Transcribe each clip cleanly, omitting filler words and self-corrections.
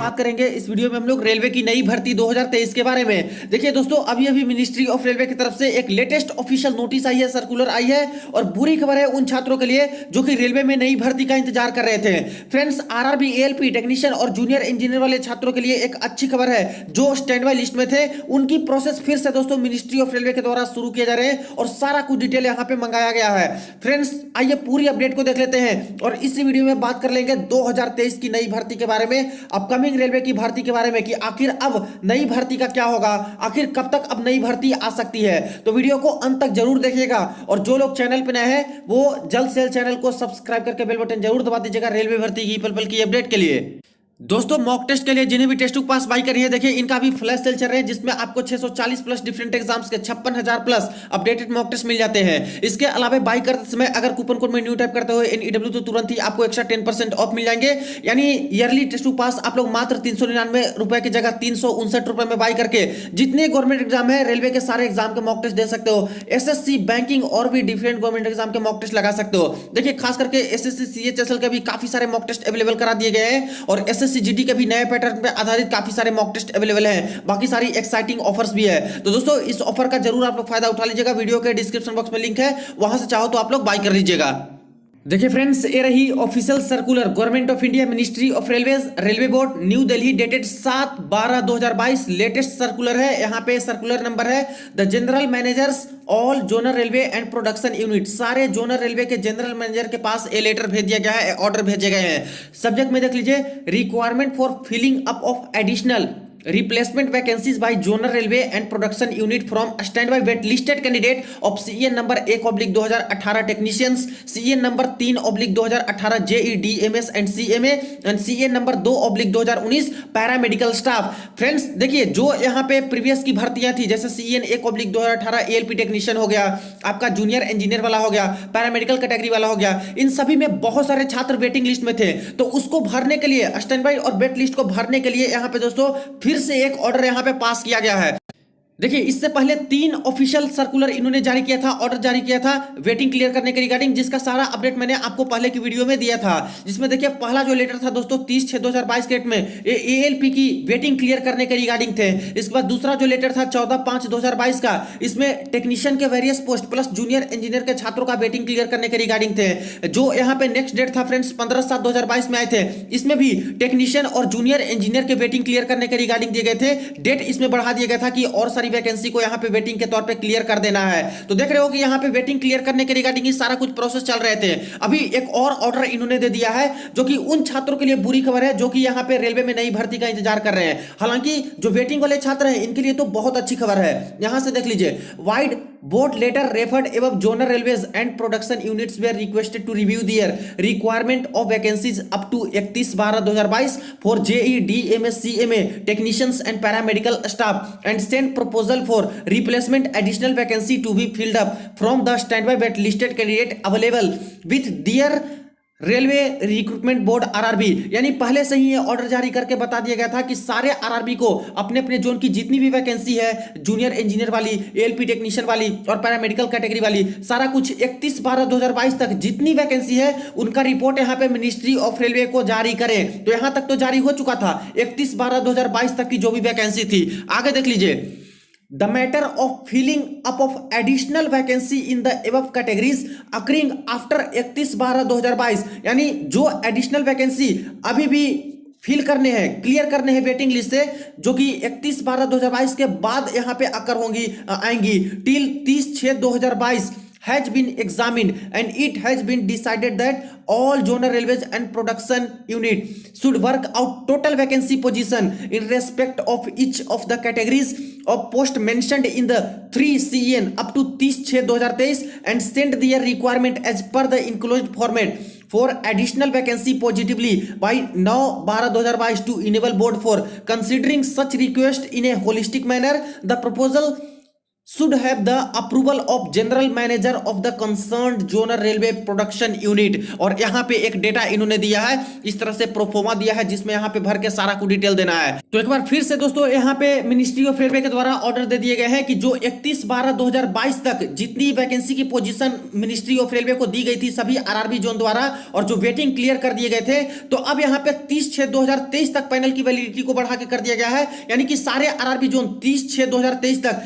बात करेंगे इस वीडियो में हम लोग रेलवे की नई भर्ती 2023 के बारे में। देखिए दोस्तों, अभी अभी मिनिस्ट्री ऑफ रेलवे की तरफ से एक लेटेस्ट ऑफिशियल नोटिस आई है, सर्कुलर आई है, और बुरी खबर है उन छात्रों के लिए जो कि रेलवे में नई भर्ती का इंतजार कर रहे थे। फ्रेंड्स, आरआरबी, एएलपी टेक्नीशियन और जूनियर इंजीनियर वाले छात्रों के लिए एक अच्छी खबर है। जो स्टैंड बाय लिस्ट में थे उनकी प्रोसेस फिर से दोस्तों मिनिस्ट्री ऑफ रेलवे के द्वारा शुरू किए जा रहे हैं और सारा कुछ डिटेल यहाँ पे मंगाया गया है। फ्रेंड्स, आइए पूरी अपडेट को देख लेते हैं और इस वीडियो में बात कर लेंगे 2023 की नई भर्ती के बारे में, अपकमिंग रेलवे की भर्ती के बारे में कि आखिर अब नई भर्ती का क्या होगा, आखिर कब तक अब नई भर्ती आ सकती है। तो वीडियो को अंत तक जरूर देखिएगा और जो लोग चैनल पर नए हैं वो जल्द से जल्द चैनल को सब्सक्राइब करके बेल बटन जरूर दबा दीजिएगा रेलवे भर्ती की पल पल की अपडेट के लिए। दोस्तों, मॉक टेस्ट के लिए जिन्हें भी टेस्ट बुक पास बाई करी है, देखिए इनका भी फ्लैश सेल चल रहे हैं जिसमें आपको 640 प्लस डिफरेंट एग्जाम्स के 56,000 प्लस अपडेटेड मॉक टेस्ट मिल जाते हैं। इसके अलावा बाई करते समय अगर कूपन कोड में न्यू टाइप करते हुए NEW तो तुरंत ही आपको एक्स्ट्रा 10% ऑफ मिल जाएंगे। यानी ईयरली टेस्ट बुक पास आप लोग मात्र 399 रुपए की जगह 359 रुपए में बाई करके जितने गवर्नमेंट एग्जाम है रेलवे के सारे एग्जाम के मॉक टेस्ट दे सकते हो। SSC, बैंकिंग और भी डिफरेंट गवर्नमेंट एग्जाम के मॉक टेस्ट लगा सकते हो। देखिए खास करके SSC CHSL के भी काफी सारे मॉक टेस्ट अवेलेबल करा दिए गए हैं और SSC GD के भी नए पैटर्न पे आधारित काफी सारे मॉक टेस्ट अवेलेबल हैं। बाकी सारी एक्साइटिंग ऑफर्स भी है। तो दोस्तों, इस ऑफर का जरूर आप लोग फायदा उठा लीजिएगा। वीडियो के डिस्क्रिप्शन बॉक्स में लिंक है, वहां से चाहो तो आप लोग बाय कर लीजिएगा। देखिए फ्रेंड्स, ये रही official circular government of India, ministry of railways, railway board, new Delhi, dated 7/12/2022। Latest circular है। यहाँ पे सर्कुलर नंबर है the general managers all zonal railway and production unit. सारे जोनल रेलवे के जनरल मैनेजर के पास ये लेटर भेज दिया गया है, ऑर्डर भेजे गए हैं। सब्जेक्ट में देख लीजिए, requirement for filling up of additional replacement vacancies by zonal railway and production unit from standby wait listed candidate of CEN number 1/2018 technicians, CEN number 3/2018 JE DMS and CMA and CEN number 2/2019 paramedical staff. Friends देखिए, जो यहाँ पे previous की भर्तियां थी जैसे CEN 1/2018 ALP technician हो गया, आपका जूनियर इंजीनियर वाला हो गया, पैरामेडिकल कैटेगरी वाला हो गया, इन सभी में बहुत सारे छात्र वेटिंग लिस्ट में थे। तो उसको भरने के लिए, स्टैंड बाय और वेट लिस्ट को भरने के लिए यहाँ पे दोस्तों फिर से एक ऑर्डर यहां पे पास किया गया है। देखिए, इससे पहले 3 ऑफिशियल सर्कुलर इन्होंने जारी किया था, ऑर्डर जारी किया था वेटिंग क्लियर करने के रिगार्डिंग, जिसका सारा अपडेट मैंने आपको पहले की वीडियो में दिया था। जिसमें देखिए पहला जो लेटर था दोस्तों 30/6/2022 डेट में ये ALP की वेटिंग क्लियर करने के रिगार्डिंग थे। इसके बाद दूसरा जो लेटर था 14/5/2022 का, इसमें टेक्नीशियन के various post plus junior engineer के छात्रों का वेटिंग क्लियर करने के रिगार्डिंग थे। जो यहाँ पे नेक्स्ट डेट था फ्रेंड्स 15/7/2022 में आए थे, इसमें भी टेक्नीशियन और जूनियर इंजीनियर के वेटिंग क्लियर करने के रिगार्डिंग दिए गए थे। डेट इसमें बढ़ा दिया गया था कि और सारी वैकेंसी को यहां पे वेटिंग के तौर पे क्लियर कर देना है। तो देख रहे हो कि यहां पे वेटिंग क्लियर करने के रिगार्डिंग सारा कुछ प्रोसेस चल रहे थे। अभी एक और ऑर्डर इन्होंने दे दिया है जो कि उन छात्रों के लिए बुरी खबर है जो कि यहां पे रेलवे में नई भर्ती का इंतजार कर रहे हैं। हालांकि जो वेटिंग वाले छात्र हैं इनके लिए तो बहुत अच्छी खबर है। यहां से देख लीजिए, वाइड बोर्ड लेटर रेफर्ड एवं zonal railways and production units were requested to review their requirement of vacancies up to 31/12/2022 for JE DMS CMA technicians and paramedical staff and send proposal for replacement additional vacancy to be filled up from the standby wait listed candidate available with their railway recruitment board RRB। यानी पहले से ही ये order जारी करके बता दिया गया था कि सारे RRB को अपने अपने जोन की जितनी भी वैकेंसी है, जूनियर इंजीनियर वाली, ALP टेक्नीशियन वाली और पैरामेडिकल कैटेगरी वाली, सारा कुछ 31/12/2022 तक जितनी वैकेंसी है उनका रिपोर्ट यहाँ पे मिनिस्ट्री ऑफ रेलवे को जारी करें। तो यहां तक तो जारी हो चुका था 31/12/2022 तक की जो भी वैकेंसी थी। आगे देख लीजिए, The matter of filling up of additional vacancy in the above categories occurring after 31/12/2022, यानी जो एडिशनल वैकेंसी अभी भी फिल करने हैं, क्लियर करने हैं वेटिंग लिस्ट से, जो कि 31/12/2022 के बाद यहां पे अकर होंगी, आएंगी till 30/6/2022 has been examined and it has been decided that all zonal railways and production unit should work out total vacancy position in respect of each of the categories of post mentioned in the 3 CEN up to 30/6/2023 and send their requirement as per the enclosed format for additional vacancy positively by 9/12/2022 to enable board for considering such request in a holistic manner. The proposal should have the approval of general manager of the concerned zonal railway production unit। और यहाँ पे एक data इन्होंने दिया है, इस तरह से प्रोफोमा दिया है जिसमें यहाँ पे भर के सारा को डिटेल देना है। तो एक बार फिर से दोस्तों यहाँ पे मिनिस्ट्री ऑफ रेलवे के द्वारा ऑर्डर दे दिए गए हैं कि जो 31/12/2022 तक जितनी वैकेंसी की पोजीशन मिनिस्ट्री ऑफ रेलवे को दी गई थी सभी आरआरबी जोन द्वारा, और जो वेटिंग क्लियर कर दिए गए थे, तो अब यहाँ पे 30/6/2023 तक पैनल की वैलिडिटी को बढ़ा के कर दिया गया है। यानी कि सारे आरआरबी जोन 30/6/2023 तक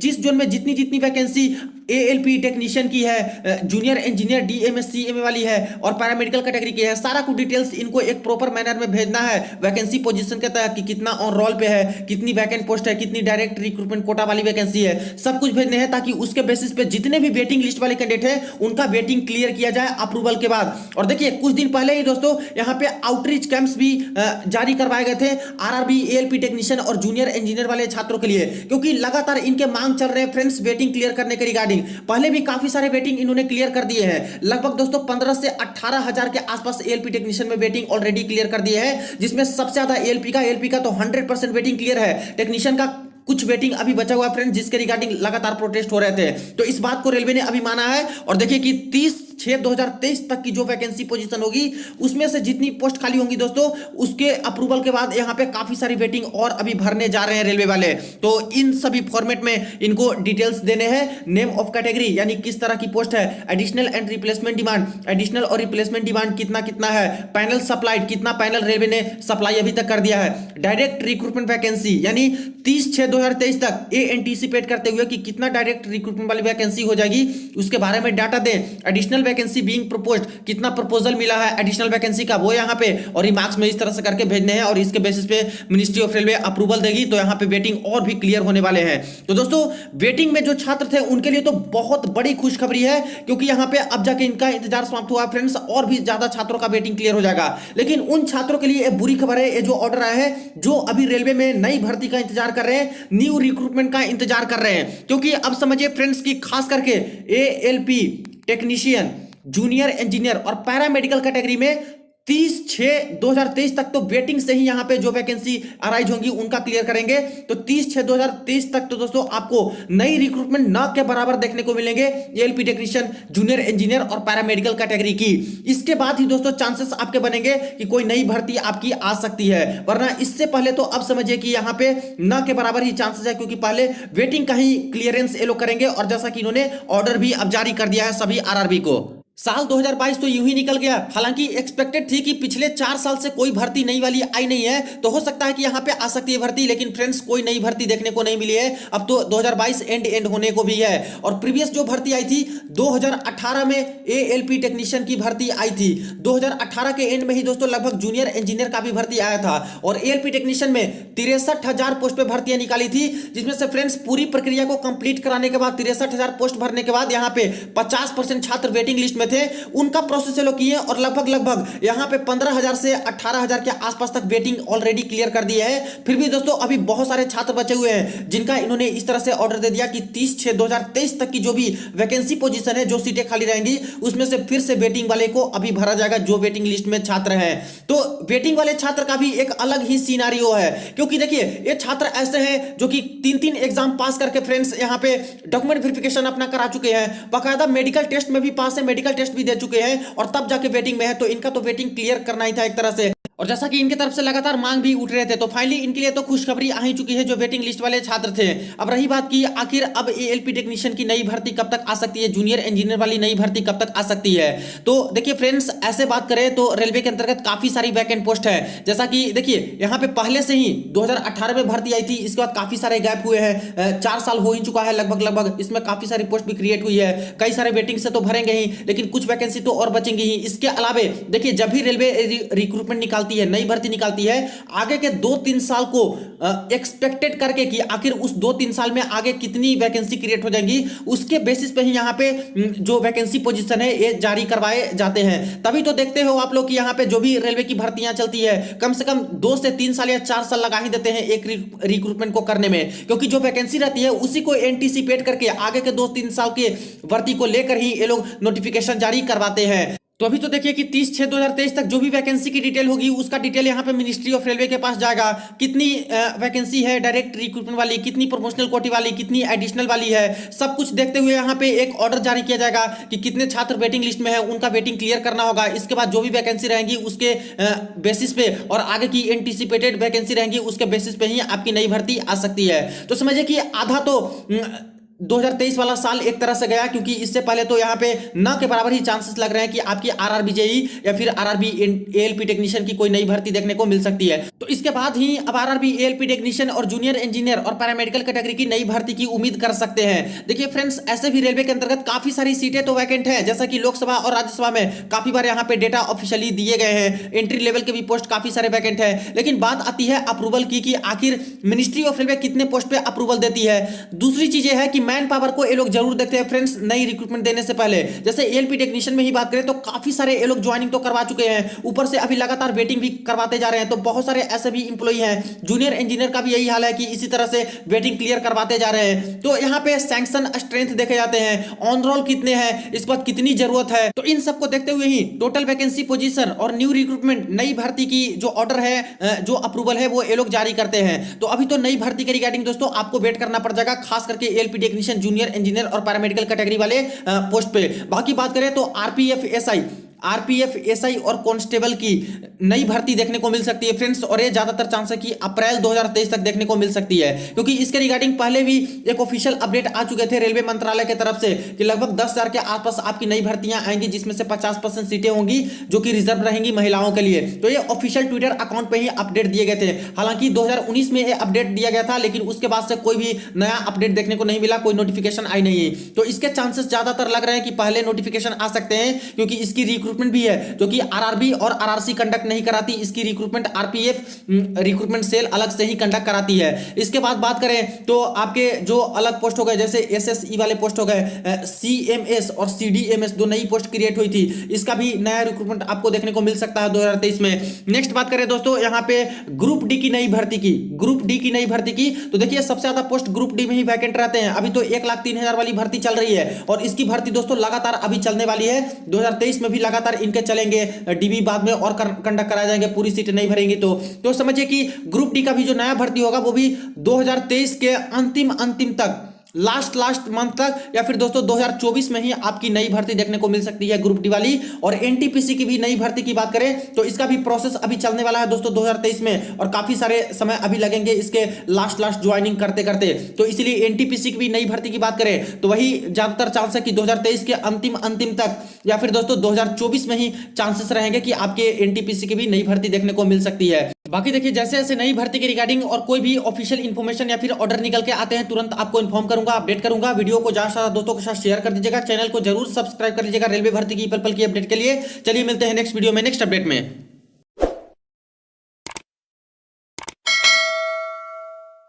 जिस जोन में जितनी जितनी वैकेंसी एएलपी टेक्नीशियन की है, जूनियर इंजीनियर डीएमएस सीएमए वाली है और पैरामेडिकल कैटेगरी की है, सारा कुछ डिटेल्स इनको एक प्रॉपर मैनर में भेजना है वैकेंसी पोजीशन के तहत कि कितना ऑन रोल पे है, कितनी वैकेंट पोस्ट है, कितनी डायरेक्ट रिक्रूटमेंट कोटा वाली वैकेंसी है, सब कुछ भेजने हैं ताकि उसके बेसिस पे जितने भी वेटिंग लिस्ट वाले कैंडिडेट हैं उनका वेटिंग क्लियर किया जाए अप्रूवल के बाद। और देखिए कुछ दिन पहले ही दोस्तों यहाँ पे आउटरीच कैंप्स भी जारी करवाए गए थे आरआरबी एएलपी टेक्नीशियन और जूनियर इंजीनियर वाले छात्रों के लिए, क्योंकि लगातार इनके मांग चल रहे हैं फ्रेंड्स वेटिंग क्लियर करने के रिगार्डिंग। पहले भी काफी सारे वेटिंग इन्होंने क्लियर कर दिए हैं, लगभग दोस्तों 15 से 18 हजार के आसपास एएलपी टेक्नीशियन में वेटिंग ऑलरेडी क्लियर कर दिए हैं, जिसमें सबसे ज्यादा एएलपी का तो 100% वेटिंग क्लियर है। टेक्नीशियन का कुछ वेटिंग अभी बचा हुआ फ्रेंड्स, जिसके रिगार्डिंग लगातार प्रोटेस्ट हो रहे थे। तो इस बात को रेलवे ने अभी माना है और देखिए कि 30/6/2023 तक की जो वैकेंसी पोजीशन होगी उसमें से जितनी पोस्ट खाली होंगी दोस्तों उसके अप्रूवल के बाद यहाँ पे काफी सारी वेटिंग और अभी भरने जा रहे हैं रेलवे वाले। तो इन सभी फॉर्मेट में इनको डिटेल्स देने हैं, नेम ऑफ कैटेगरी यानी किस तरह की पोस्ट है, additional and replacement demand, additional और रिप्लेसमेंट डिमांड कितना कितना है, पैनल सप्लाइड कितना पैनल रेलवे ने सप्लाई अभी तक कर दिया है, डायरेक्ट रिक्रूटमेंट वैकेंसी यानी 30/6/2023 तक ये एंटीसिपेट करते हुए कि कितना डायरेक्ट रिक्रूटमेंट वाली वैकेंसी हो जाएगी उसके बारे में डाटा दें। एडिशनल वैकेंसी बीइंग प्रपोज्ड कितना प्रपोजल मिला है एडिशनल वैकेंसी का वो यहाँ पे और रिमार्क्स में इस तरह से करके भेजने हैं और इसके बेसिस पे मिनिस्ट्री ऑफ रेलवे अप्रूवल देगी। तो यहाँ पे वेटिंग और भी क्लियर होने वाले हैं। तो दोस्तों वेटिंग में जो छात्र थे उनके लिए तो बहुत बड़ी खुशखबरी है, क्योंकि यहाँ पे अब जाके इनका इंतजार समाप्त हुआ फ्रेंड्स और भी ज्यादा छात्रों का वेटिंग क्लियर हो जाएगा। लेकिन उन छात्रों के लिए बुरी खबर है, ये जो ऑर्डर आया है जो अभी रेलवे में नई भर्ती का इंतजार कर रहे हैं, न्यू रिक्रूटमेंट का इंतजार कर रहे हैं, क्योंकि अब समझिए फ्रेंड्स की खास करके एएलपी टेक्नीशियन, जूनियर इंजीनियर और पैरामेडिकल कैटेगरी में 30/6/2023 तक तो वेटिंग से ही यहां पे जो वैकेंसी अराइज होंगी उनका क्लियर करेंगे। तो 30/6/2023 तक तो दोस्तों आपको नई रिक्रूटमेंट न के बराबर देखने को मिलेंगे एएलपी टेक्नीशियन, जूनियर इंजीनियर और पैरामेडिकल कैटेगरी की। इसके बाद ही दोस्तों चांसेस आपके बनेंगे कि कोई नई भर्ती आपकी आ सकती है, वरना इससे पहले तो अब समझिए कि यहां पे न के बराबर ही चांसेस है, क्योंकि पहले वेटिंग का ही क्लियरेंस ये लोग करेंगे और जैसा कि इन्होंने ऑर्डर भी अब जारी कर दिया है सभी आरआरबी को। साल 2022 तो यूं ही निकल गया, हालांकि एक्सपेक्टेड थी कि पिछले 4 साल से कोई भर्ती नई वाली आई नहीं है, तो हो सकता है कि यहां पे आ सकती है भर्ती, लेकिन फ्रेंड्स कोई नई भर्ती देखने को नहीं मिली है। अब तो 2022 एंड होने को भी है और प्रीवियस जो भर्ती आई थी 2018 में एएलपी टेक्नीशियन की भर्ती आई थी। 2018 के एंड में ही दोस्तों लगभग जूनियर इंजीनियर का भी भर्ती आया था और एएलपी टेक्नीशियन में 63,000 पोस्ट पे भर्तियां निकाली थी, जिसमें से फ्रेंड्स पूरी प्रक्रिया को कंप्लीट कराने के बाद 63,000 पोस्ट भरने के बाद यहाँ पे 50% छात्र वेटिंग लिस्ट में थे, उनका प्रोसेस लोग किए और लगभग यहां पे 15,000 से 18,000 के आसपास तक वेटिंग ऑलरेडी क्लियर कर दी है। फिर भी दोस्तों अभी बहुत सारे छात्र बचे हुए हैं जिनका इन्होंने इस तरह से ऑर्डर दे दिया कि 30/6/2023 तक की जो भी वैकेंसी पोजीशन है, जो सीटें खाली रहेंगी उसमें से फिर से वेटिंग वाले को अभी भरा जाएगा जो वेटिंग लिस्ट में छात्र हैं। तो वेटिंग वाले छात्र का भी एक अलग ही सिनेरियो है, क्योंकि देखिए ये छात्र ऐसे हैं जो कि 3 एग्जाम पास करके फ्रेंड्स यहाँ पे डॉक्यूमेंट वेरिफिकेशन अपना करा चुके हैं, बाकायदा मेडिकल टेस्ट में भी पास है, मेडिकल टेस्ट भी दे चुके हैं और तब जाके वेटिंग में है। तो इनका तो वेटिंग क्लियर करना ही था एक तरह से, और जैसा कि इनके तरफ से लगातार मांग भी उठ रहे थे, तो फाइनली इनके लिए तो खुशखबरी आ ही चुकी है जो वेटिंग लिस्ट वाले छात्र थे। अब रही बात की आखिर अब एएलपी टेक्नीशियन की नई भर्ती कब तक आ सकती है, जूनियर इंजीनियर वाली नई भर्ती कब तक आ सकती है। तो देखिए फ्रेंड्स ऐसे बात करें तो रेलवे के अंतर्गत काफी सारी वैकेंट पोस्ट है, जैसा कि देखिए यहाँ पे पहले से ही 2018 में भर्ती आई थी, इसके बाद काफी सारे गैप हुए हैं, 4 साल हो ही चुका है लगभग, इसमें काफी सारी पोस्ट भी क्रिएट हुई है, कई सारे वेटिंग से तो भरेंगे ही, लेकिन कुछ वैकेंसी तो और बचेंगी ही। इसके अलावे देखिए जब भी रेलवे रिक्रूटमेंट निकालती है, नई भर्ती निकालती है, आगे के 2-3 साल को एक्सपेक्टेड करके कि आखिर उस 2-3 साल में आगे कितनी वैकेंसी क्रिएट हो जाएंगी, उसके बेसिस पे ही यहाँ पे जो वैकेंसी पोजीशन है ये जारी करवाए जाते हैं। तभी तो देखते हो आप लोग कि यहाँ पे जो भी रेलवे की भर्तियां चलती है कम से कम 2 से 3 साल या 4 साल लगा ही देते हैं एक रिक्रूटमेंट को करने में, क्योंकि जो वैकेंसी रहती है उसी को एंटीसिपेट करके आगे के 2-3 साल के भर्ती को लेकर ही ये लोग नोटिफिकेशन जारी करवाते हैं। तो अभी तो देखिए कि 30/6/2023 तक जो भी वैकेंसी की डिटेल होगी उसका डिटेल यहाँ पे मिनिस्ट्री ऑफ रेलवे के पास जाएगा। कितनी वैकेंसी है डायरेक्ट रिक्रूटमेंट वाली, कितनी प्रोमोशनल कोटी वाली, कितनी एडिशनल वाली है, सब कुछ देखते हुए यहाँ पे एक ऑर्डर जारी किया जाएगा कि कितने छात्र वेटिंग लिस्ट में है, उनका वेटिंग क्लियर करना होगा। इसके बाद जो भी वैकेंसी रहेंगी उसके बेसिस पे और आगे की एंटिसिपेटेड वैकेंसी रहेंगी उसके बेसिस पे ही आपकी नई भर्ती आ सकती है। तो समझिए कि आधा तो 2023 वाला साल एक तरह से गया, क्योंकि इससे पहले तो यहाँ पे न के बराबर ही चांसेस लग रहे हैं कि आपकी आरआरबी जेई या फिर आरआरबी एएलपी टेक्नीशियन की कोई नई भर्ती देखने को मिल सकती है। तो इसके बाद ही अब आरआरबी एएलपी टेक्नीशियन और जूनियर इंजीनियर और पैरामेडिकल कैटेगरी की नई भर्ती की उम्मीद कर सकते हैं। देखिए फ्रेंड्स, ऐसे भी रेलवे के अंतर्गत काफी सारी सीटें तो वैकेंट है, जैसा कि लोकसभा और राज्यसभा में काफी बार यहाँ पे डेटा ऑफिशियली दिए गए हैं। एंट्री लेवल के भी पोस्ट काफी सारे वैकेंट है, लेकिन बात आती है अप्रूवल की कि आखिर मिनिस्ट्री ऑफ रेलवे कितने पोस्ट पे अप्रूवल देती है। दूसरी चीज है कि मैन पावर को ये लोग जरूर देखते हैं फ्रेंड्स नई रिक्रूटमेंट देने से पहले। जैसे एएलपी टेक्नीशियन में ही बात करें तो काफी सारे ये लोग ज्वाइनिंग तो करवा चुके हैं, ऊपर से अभी लगातार वेटिंग भी करवाते जा रहे हैं। तो बहुत सारे ऐसे भी इंप्लॉई हैं। जूनियर इंजीनियर का भी यही हाल है कि इसी तरह से वेटिंग क्लियर करवाते जा रहे हैं। तो यहाँ पे सैंक्शन स्ट्रेंथ देखे जाते हैं, ऑन रोल कितने हैं, इस बात कितनी जरूरत है। तो इन सबको देखते हुए ही टोटल वैकेंसी पोजीशन और न्यू रिक्रूटमेंट नई भर्ती की जो ऑर्डर है, जो अप्रूवल है, वो ये लोग जारी करते हैं। तो अभी तो नई भर्ती के रिगार्डिंग दोस्तों आपको वेट करना पड़ जाएगा, खास करके एएलपी टेक्नीशियन, जूनियर इंजीनियर और पैरामेडिकल कैटेगरी वाले पोस्ट पे। बाकी बात करें तो आरपीएफ एसआई और कांस्टेबल की नई भर्ती देखने को मिल सकती है फ्रेंड्स, और ये ज्यादातर चांस है कि अप्रैल 2023 तक देखने को मिल सकती है, क्योंकि इसके रिगार्डिंग पहले भी एक ऑफिशियल अपडेट आ चुके थे रेलवे मंत्रालय की तरफ से कि लगभग 10,000 के आसपास आपकी नई भर्तियां आएंगी, जिसमें से 50% सीटें होंगी जो कि रिजर्व रहेंगी महिलाओं के लिए। तो ये ऑफिशियल ट्विटर अकाउंट पे ही अपडेट दिए गए थे। हालांकि 2019 में ये अपडेट दिया गया था, लेकिन उसके बाद से कोई भी नया अपडेट देखने को नहीं मिला, कोई नोटिफिकेशन आई नहीं। तो इसके चांसेस ज्यादातर लग रहे हैं कि पहले नोटिफिकेशन आ सकते हैं, क्योंकि इसकी रिक्रूटमेंट भी है जो कि आरआरबी और आरआरसी कंडक्ट नहीं कराती। इसकी रिक्रूटमेंट आरपीएफ रिक्रूटमेंट सेल अलग से ही कंडक्ट कराती है। इसके बाद बात करें तो आपके जो अलग पोस्ट हो गए, जैसे एसएसई वाले पोस्ट हो गए, सीएमएस और सीडीएमएस, दो नई पोस्ट क्रिएट हुई थी, इसका भी नया रिक्रूटमेंट आपको देखने को मिल सकता है 2023 में। नेक्स्ट बात करें दोस्तों यहाँ पे ग्रुप डी की नई भर्ती की, तो देखिए सबसे ज्यादा पोस्ट ग्रुप डी में ही वैकेंट रहते हैं। अभी तो 1,03,000 वाली भर्ती चल रही है, और इसकी भर्ती दोस्तों लगातार अभी चलने वाली है। 2023 में भी लगातार इनके चलेंगे, डीबी बाद में और कंडक्ट कराए जाएंगे, पूरी सीटें नहीं भरेंगी। तो समझिए कि ग्रुप डी का भी जो नया भर्ती होगा वो भी 2023 के अंतिम तक, लास्ट मंथ तक, या फिर दोस्तों 2024 में ही आपकी नई भर्ती देखने को मिल सकती है ग्रुप डी वाली। और एनटीपीसी की भी नई भर्ती की बात करें तो इसका भी प्रोसेस अभी चलने वाला है दोस्तों 2023 में, और काफी सारे समय अभी लगेंगे इसके लास्ट ज्वाइनिंग करते करते। तो इसलिए एनटीपीसी की भी नई भर्ती की बात करें तो वही ज्यादातर चांस है कि 2023 के अंतिम तक, या फिर दोस्तों 2024 में ही चांसेस रहेंगे कि आपके एनटीपीसी की भी नई भर्ती देखने को मिल सकती है। बाकी देखिए जैसे जैसे नई भर्ती के रिगार्डिंग और कोई भी ऑफिशियल इन्फॉर्मेशन या फिर ऑर्डर निकल के आते हैं तुरंत आपको इन्फॉर्म करूंगा, अपडेट करूंगा। वीडियो को ज्यादा से ज्यादा दोस्तों के साथ शेयर कर दीजिएगा, चैनल को जरूर सब्सक्राइब कर लीजिएगा रेलवे भर्ती की पल पल की अपडेट के लिए। चलिए मिलते हैं नेक्स्ट वीडियो में, नेक्स्ट अपडेट में।